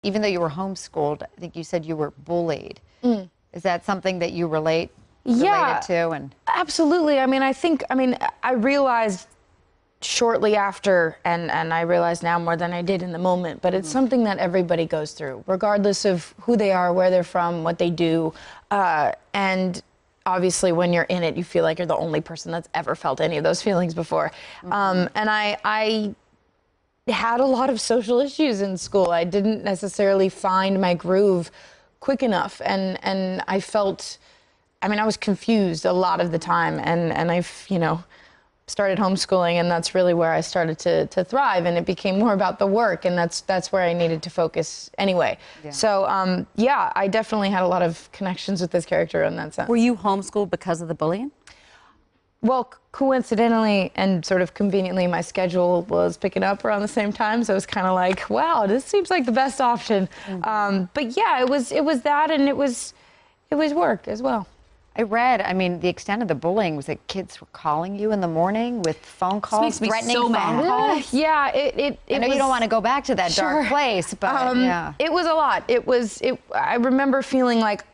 even though you were homeschooled, I think you said you were bullied. Is that something that you related to? And absolutely. I mean, I realized shortly after, and I realize now more than I did in the moment, but it's something that everybody goes through, regardless of who they are, where they're from, what they do. And obviously when you're in it, you feel like you're the only person that's ever felt any of those feelings before. And I had a lot of social issues in school. I didn't necessarily find my groove quick enough. And I felt, I was confused a lot of the time. And I've, started homeschooling, and that's really where I started to thrive, and it became more about the work, and that's where I needed to focus anyway. Yeah. So yeah, I definitely had a lot of connections with this character in that sense. Were you homeschooled because of the bullying? Well, coincidentally and sort of conveniently, my schedule was picking up around the same time, so it was kind of like, wow, this seems like the best option. But yeah, it was that, and it was work as well. I read, the extent of the bullying was that kids were calling you in the morning with phone calls, threatening phone calls. Yeah, I know you don't want to go back to that dark place, but yeah. It was a lot. I remember feeling like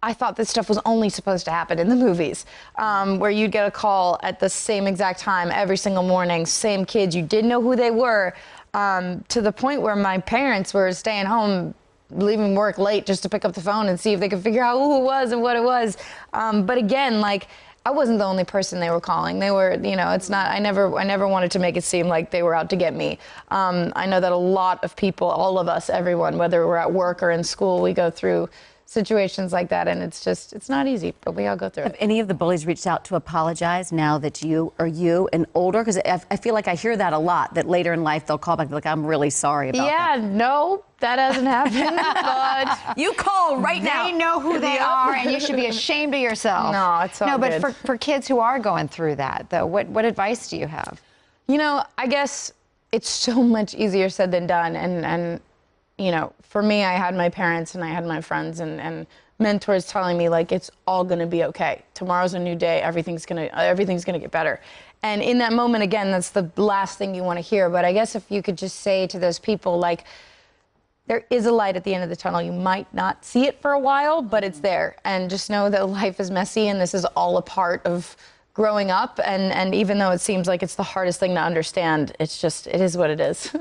I thought this stuff was only supposed to happen in the movies, where you'd get a call at the same exact time every single morning, same kids, you didn't know who they were, to the point where my parents were staying home, leaving work late just to pick up the phone and see if they could figure out who it was and what it was. But again, like, I wasn't the only person they were calling. They were, it's not, I never wanted to make it seem like they were out to get me. I know that a lot of people, all of us, everyone, whether we're at work or in school, we go through situations like that, and it's not easy, but we all go through it. Have any of the bullies reached out to apologize now that you and older? Because I feel like I hear that a lot, that later in life they'll call back like, I'm really sorry about that. Yeah, no, that hasn't happened, but you call right now. They know who they are, and you should be ashamed of yourself. No, it's all good. But for kids who are going through that, though, what advice do you have? I guess it's so much easier said than done, and for me, I had my parents and I had my friends and mentors telling me, like, it's all gonna be okay. Tomorrow's a new day. Everything's gonna get better. And in that moment, again, that's the last thing you want to hear. But I guess if you could just say to those people, like, there is a light at the end of the tunnel. You might not see it for a while, but it's there. And just know that life is messy, and this is all a part of growing up. And even though it seems like it's the hardest thing to understand, it is what it is.